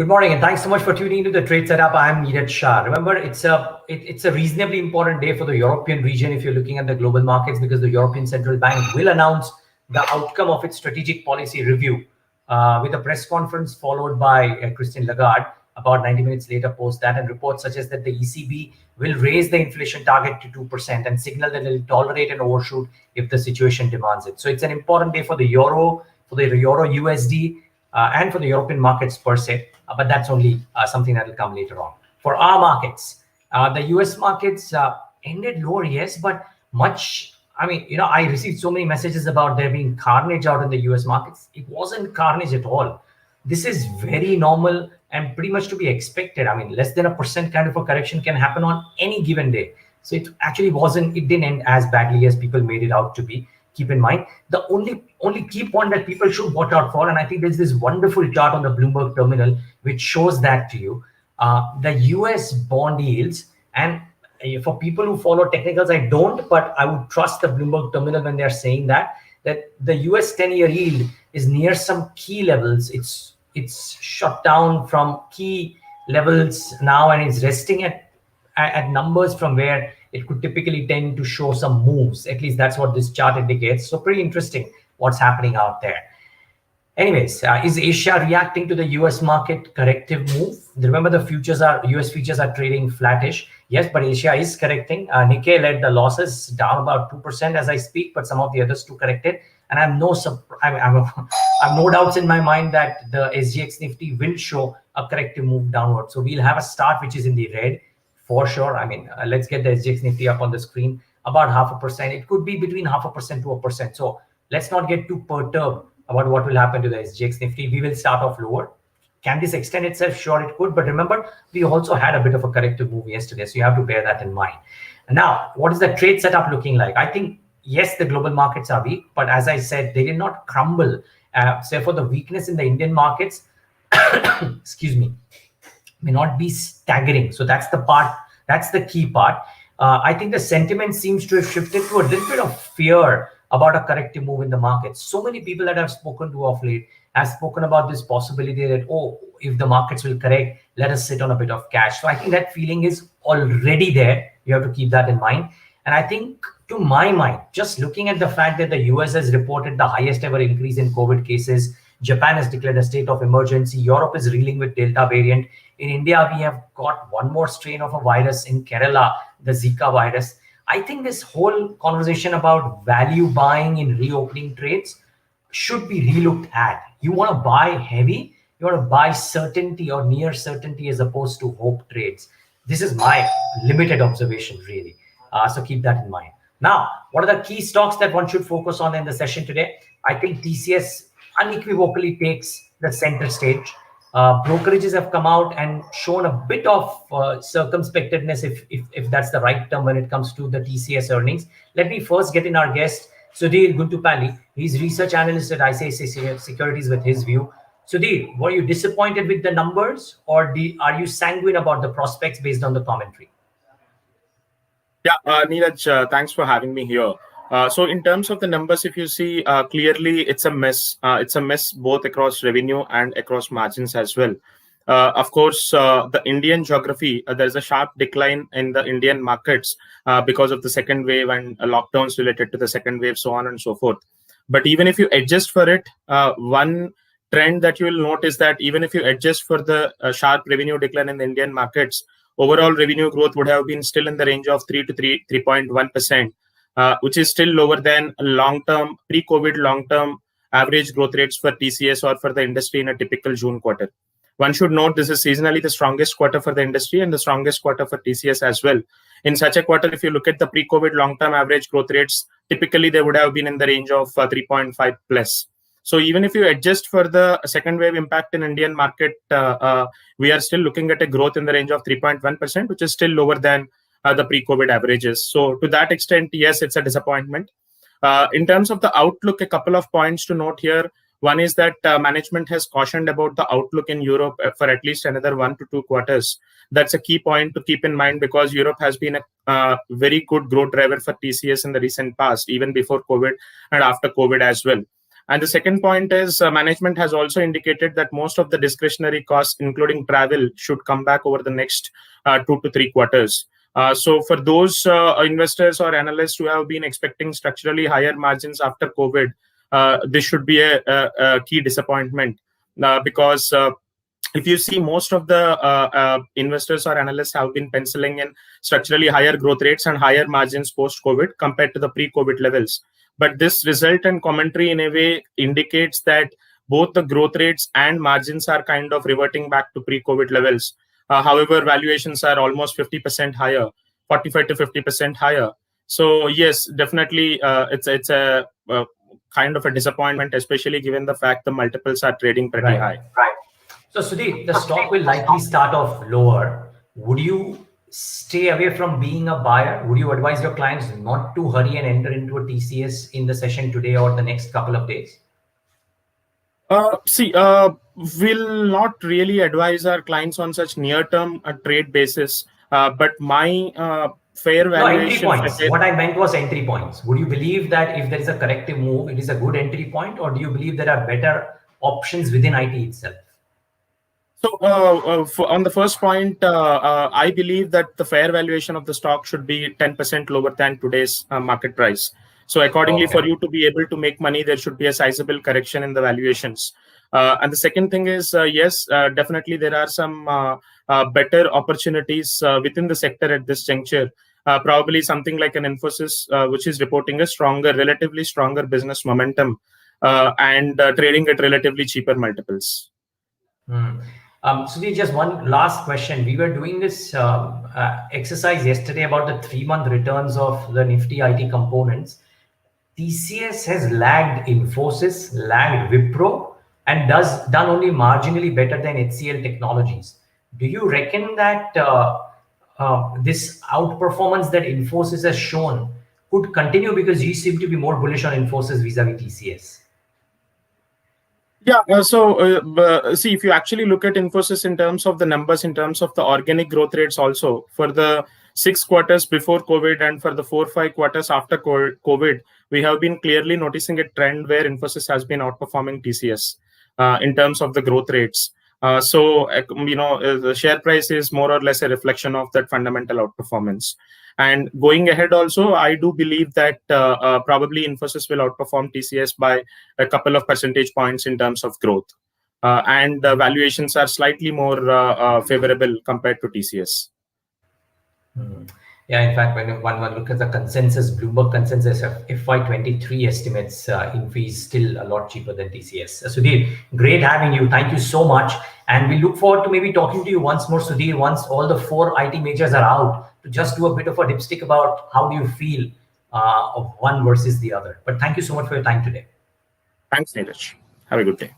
Good morning, and thanks so much for tuning into the Trade Setup. I'm Neeraj Shah. Remember, it's a reasonably important day for the European region if you're looking at the global markets, because the European Central Bank will announce the outcome of its strategic policy review with a press conference followed by Christine Lagarde about 90 minutes later post that, and reports suggest that the ECB will raise the inflation target to 2% and signal that it will tolerate an overshoot if the situation demands it. So it's an important day for the euro, for the euro USD, and for the European markets per se, but that's only something that will come later on. For our markets, the US markets ended lower, yes, but I received so many messages about there being carnage out in the US markets. It wasn't carnage at all. This is very normal and pretty much to be expected. I mean, less than 1% kind of a correction can happen on any given day. So it actually it didn't end as badly as people made it out to be. Keep in mind, the only key point that people should watch out for, and I think there's this wonderful chart on the Bloomberg terminal which shows that to you, the US bond yields. And for people who follow technicals, I don't, but I would trust the Bloomberg terminal when they're saying that the US 10-year yield is near some key levels. It's shot down from key levels now, and it's resting at numbers from where it could typically tend to show some moves. At least that's what this chart indicates. So pretty interesting what's happening out there. Anyways, is Asia reacting to the US market corrective move? Remember, the US futures are trading flattish. Yes, but Asia is correcting. Nikkei led the losses, down about 2% as I speak, but some of the others too corrected. And I've no doubts in my mind that the SGX Nifty will show a corrective move downward. So we'll have a start which is in the red for sure. I mean, let's get the SGX Nifty up on the screen. About 0.5%. It could be between 0.5% to 1%. So let's not get too perturbed about what will happen to the SGX Nifty. We will start off lower. Can this extend itself? Sure, it could. But remember, we also had a bit of a corrective move yesterday. So you have to bear that in mind. And now, what is the trade setup looking like? I think, yes, the global markets are weak. But as I said, they did not crumble. Therefore, the weakness in the Indian markets, excuse me, may not be staggering. So that's the key part. I think the sentiment seems to have shifted to a little bit of fear about a corrective move in the market. So many people that I've spoken to of late have spoken about this possibility that, if the markets will correct, let us sit on a bit of cash. So I think that feeling is already there. You have to keep that in mind. And I think, to my mind, just looking at the fact that the US has reported the highest ever increase in COVID cases, Japan has declared a state of emergency, Europe is reeling with Delta variant. In India, we have got one more strain of a virus in Kerala, the Zika virus. I think this whole conversation about value buying in reopening trades should be relooked at. You want to buy heavy, you want to buy certainty or near certainty as opposed to hope trades. This is my limited observation, really. So keep that in mind. Now, what are the key stocks that one should focus on in the session today? I think TCS unequivocally takes the center stage. Brokerages have come out and shown a bit of circumspectedness, if that's the right term, when it comes to the TCS earnings. Let me first get in our guest, Sudhir Guntupalli. He's research analyst at ICICI Securities with his view. Sudhir, were you disappointed with the numbers, or are you sanguine about the prospects based on the commentary? Yeah, Neeraj, thanks for having me here. So in terms of the numbers, if you see, clearly it's a mess. It's a mess both across revenue and across margins as well. Of course, the Indian geography, there's a sharp decline in the Indian markets because of the second wave and lockdowns related to the second wave, so on and so forth. But even if you adjust for it, one trend that you will note is that even if you adjust for the sharp revenue decline in the Indian markets, overall revenue growth would have been still in the range of 3.1%. Which is still lower than long-term, pre-COVID long-term average growth rates for TCS or for the industry in a typical June quarter. One should note this is seasonally the strongest quarter for the industry and the strongest quarter for TCS as well. In such a quarter, if you look at the pre-COVID long-term average growth rates, typically they would have been in the range of 3.5 plus. So even if you adjust for the second wave impact in Indian market, we are still looking at a growth in the range of 3.1%, which is still lower than the pre-COVID averages. So to that extent, yes, it's a disappointment. In terms of the outlook, a couple of points to note here. One is that management has cautioned about the outlook in Europe for at least another 1 to 2 quarters. That's a key point to keep in mind, because Europe has been a very good growth driver for TCS in the recent past, even before COVID and after COVID as well. And the second point is management has also indicated that most of the discretionary costs, including travel, should come back over the next 2 to 3 quarters. So for those investors or analysts who have been expecting structurally higher margins after COVID, this should be a key disappointment, because if you see, most of the investors or analysts have been penciling in structurally higher growth rates and higher margins post-COVID compared to the pre-COVID levels. But this result and commentary in a way indicates that both the growth rates and margins are kind of reverting back to pre-COVID levels. However, valuations are almost 50% higher, 45 to 50% higher. So yes, definitely, it's a kind of a disappointment, especially given the fact the multiples are trading pretty high. Right. So, Sudhir, the stock will likely start off lower. Would you stay away from being a buyer? Would you advise your clients not to hurry and enter into a TCS in the session today or the next couple of days? We'll not really advise our clients on such near-term trade basis. But my fair No, entry valuation. points. What I meant was entry points. Would you believe that if there is a corrective move, it is a good entry point, or do you believe there are better options within IT itself? So, on the first point, I believe that the fair valuation of the stock should be 10% lower than today's market price. So, accordingly, for you to be able to make money, there should be a sizable correction in the valuations. And the second thing is, yes, definitely there are some better opportunities within the sector at this juncture. Probably something like an Infosys, which is reporting a relatively stronger business momentum, and trading at relatively cheaper multiples. Sudhir, just one last question. We were doing this exercise yesterday about the 3-month returns of the Nifty IT components. TCS has lagged Infosys, lagged Wipro, and done only marginally better than HCL Technologies. Do you reckon that this outperformance that Infosys has shown could continue, because you seem to be more bullish on Infosys vis-a-vis TCS? Yeah, see, if you actually look at Infosys in terms of the numbers, in terms of the organic growth rates also, for the 6 quarters before COVID and for the 4-5 quarters after COVID, we have been clearly noticing a trend where Infosys has been outperforming TCS in terms of the growth rates. The share price is more or less a reflection of that fundamental outperformance. And going ahead also, I do believe that probably Infosys will outperform TCS by a couple of percentage points in terms of growth. And valuations are slightly more favorable compared to TCS. Yeah, in fact, when one look at the consensus, Bloomberg consensus of FY23 estimates, Infy is still a lot cheaper than TCS. Sudhir, great having you. Thank you so much. And we look forward to maybe talking to you once more, Sudhir, once all the 4 IT majors are out, to just do a bit of a dipstick about how do you feel of one versus the other. But thank you so much for your time today. Thanks, Neeraj. Have a good day.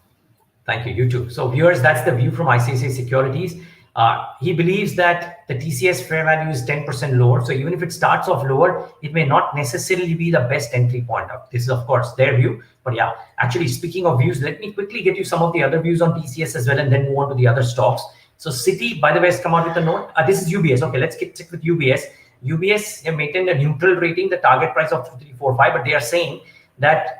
Thank you. You too. So viewers, that's the view from ICICI Securities. He believes that the TCS fair value is 10% lower. So even if it starts off lower, it may not necessarily be the best entry point. This is, of course, their view. But yeah, actually, speaking of views, let me quickly get you some of the other views on TCS as well, and then move on to the other stocks. So Citi, by the way, has come out with a note. This is UBS. Okay, let's check with UBS. UBS have maintained a neutral rating, the target price of 2345, but they are saying that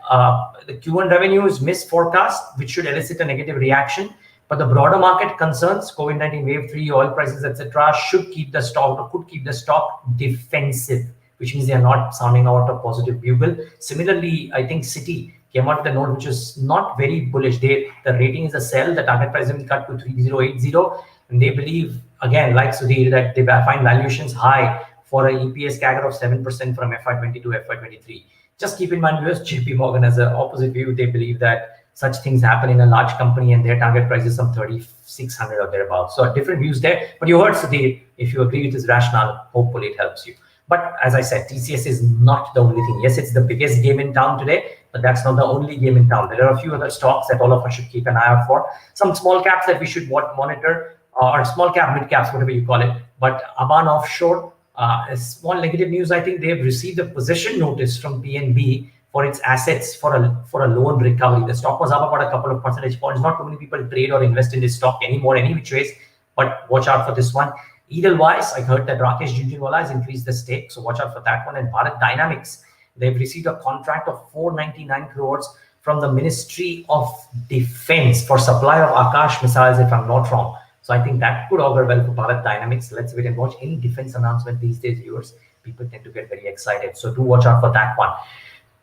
the Q1 revenue is missed forecast, which should elicit a negative reaction. But the broader market concerns, COVID-19 wave 3, oil prices, etc., should keep the stock, or could keep the stock defensive, which means they are not sounding out a positive bugle. Similarly, I think Citi came out with a note which is not very bullish. The rating is a sell. The target price has been cut to 3080, and they believe, again, like Sudhir, that they find valuations high for an EPS CAGR of 7% from FY22 to FY23. Just keep in mind, viewers, JP Morgan has an opposite view. They believe that such things happen in a large company and their target price is some 3,600 or thereabouts. So different views there. But you heard Sudhir, if you agree with his rationale, hopefully it helps you. But as I said, TCS is not the only thing. Yes, it's the biggest game in town today, but that's not the only game in town. There are a few other stocks that all of us should keep an eye out for. Some small caps that we should monitor, or small cap, mid caps, whatever you call it. But Aban Offshore, a small negative news, I think they have received a possession notice from PNB for its assets for a loan recovery. The stock was up about a couple of percentage points. Not too many people trade or invest in this stock anymore, any which ways, but watch out for this one. Edelweiss, I heard that Rakesh Jhunjhunwala has increased the stake, so watch out for that one. And Bharat Dynamics, they've received a contract of 499 crores from the Ministry of Defense for supply of Akash missiles, if I'm not wrong. So I think that could augur well for Bharat Dynamics. Let's wait and watch. Any defense announcement these days, viewers, people tend to get very excited. So do watch out for that one.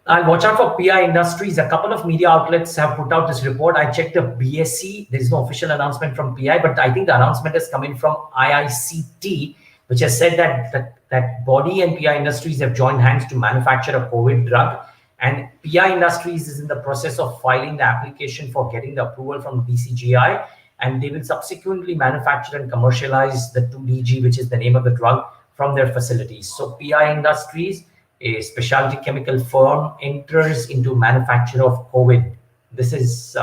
I'll watch out for PI Industries. A couple of media outlets have put out this report. I checked the BSE. There's no official announcement from PI, but I think the announcement is coming from IICT, which has said that body and PI Industries have joined hands to manufacture a COVID drug. And PI Industries is in the process of filing the application for getting the approval from DCGI. And they will subsequently manufacture and commercialize the 2DG, which is the name of the drug, from their facilities. So PI Industries, a specialty chemical firm, enters into manufacture of COVID. This is,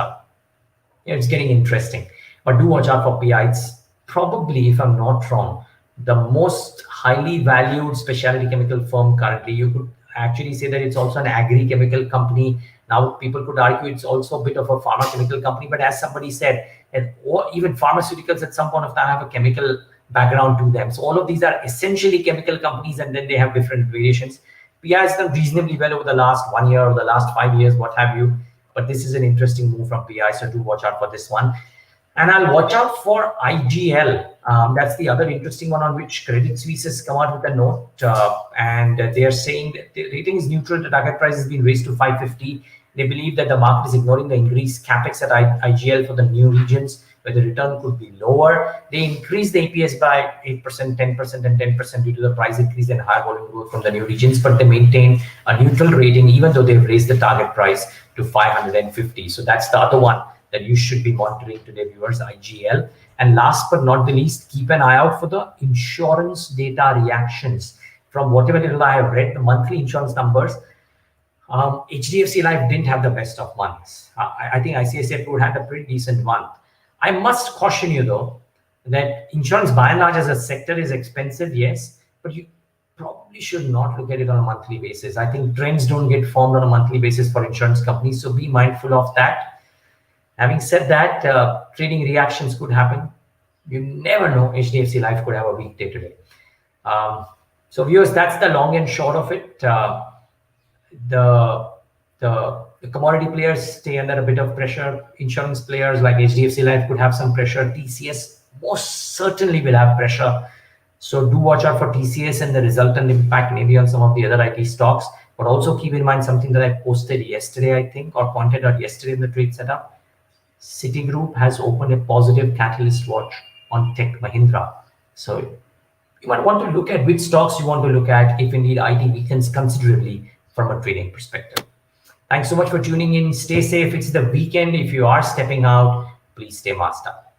it's getting interesting. But do watch out for PI. It's probably, if I'm not wrong, the most highly valued specialty chemical firm currently. You could actually say that it's also an agri-chemical company. Now, people could argue it's also a bit of a pharma chemical company, but as somebody said, or even pharmaceuticals at some point of time have a chemical background to them. So all of these are essentially chemical companies, and then they have different variations. PI has done reasonably well over the last 1 year or the last 5 years, what have you. But this is an interesting move from PI, so do watch out for this one. And I'll watch out for IGL. That's the other interesting one on which Credit Suisse has come out with a note. And they are saying that the rating is neutral. The target price has been raised to 550. They believe that the market is ignoring the increased capex at IGL for the new regions, where the return could be lower. They increased the EPS by 8%, 10%, and 10% due to the price increase and higher volume growth from the new regions, but they maintain a neutral rating even though they've raised the target price to 550. So that's the other one that you should be monitoring today, viewers, IGL. And last but not the least, keep an eye out for the insurance data reactions. From whatever little I have read, the monthly insurance numbers, HDFC Life didn't have the best of months. I think ICICI Pru had a pretty decent month. I must caution you, though, that insurance by and large as a sector is expensive, yes, but you probably should not look at it on a monthly basis. I think trends don't get formed on a monthly basis for insurance companies, so be mindful of that. Having said that, trading reactions could happen. You never know. HDFC Life could have a weak day today. So viewers, that's the long and short of it. The commodity players stay under a bit of pressure. Insurance players like HDFC Life could have some pressure. TCS most certainly will have pressure. So do watch out for TCS and the resultant impact maybe on some of the other IT stocks. But also keep in mind something that I posted yesterday, I think, or pointed out yesterday in the trade setup. Citigroup has opened a positive catalyst watch on Tech Mahindra. So you might want to look at which stocks you want to look at if indeed IT weakens considerably from a trading perspective. Thanks so much for tuning in. Stay safe. It's the weekend. If you are stepping out, please stay masked up.